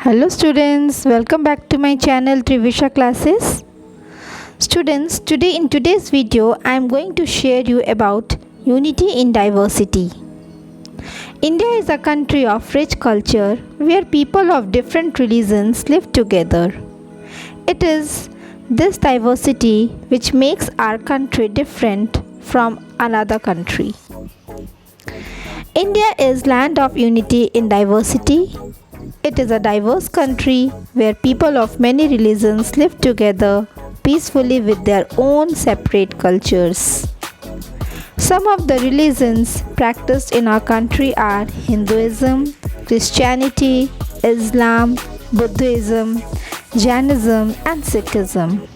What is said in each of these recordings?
Hello students, welcome back to my channel Trivisha Classes. Students, today in today's video I am going to share you about unity in diversity. India is a country of rich culture where people of different religions live together. It is this diversity which makes our country different from another country. India is land of unity in diversity. It is a diverse country where people of many religions live together peacefully with their own separate cultures. Some of the religions practiced in our country are Hinduism, Christianity, Islam, Buddhism, Jainism and Sikhism.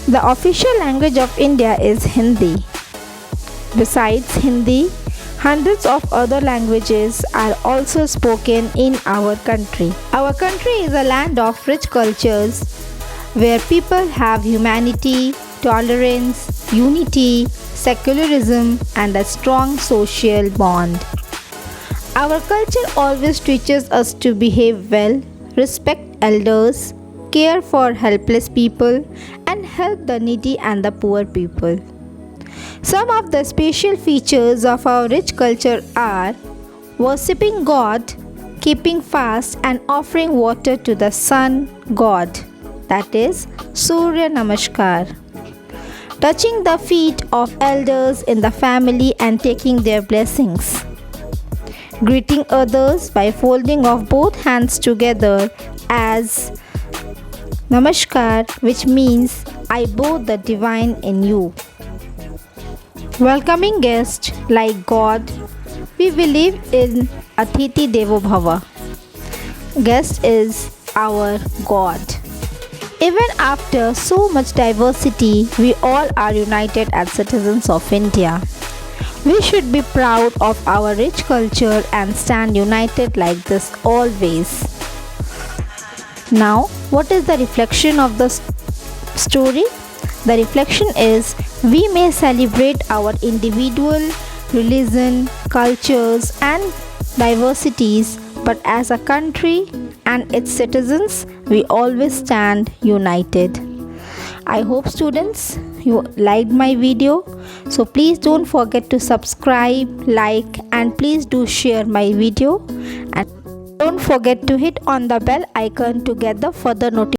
The official language of India is Hindi. Besides Hindi, hundreds of other languages are also spoken in our country. Our country is a land of rich cultures where people have humanity, tolerance, unity, secularism and a strong social bond. Our culture always teaches us to behave well, respect elders, care for helpless people and help the needy and the poor people. Some of the special features of our rich culture are worshipping God, keeping fast and offering water to the sun god, that is Surya Namaskar, touching the feet of elders in the family and taking their blessings, greeting others by folding of both hands together as Namaskar, which means I bow the divine in you. Welcoming guests like God. We believe in Atithi Devo Bhava. Guest is our God. Even after so much diversity, we all are united as citizens of India. We should be proud of our rich culture and stand united like this always. Now, what is the reflection of the story? The reflection is we may celebrate our individual religion, cultures and diversities, but as a country and its citizens, we always stand united. I hope students you liked my video. So please don't forget to subscribe, like and please do share my video and don't forget to hit on the bell icon to get the further notifications.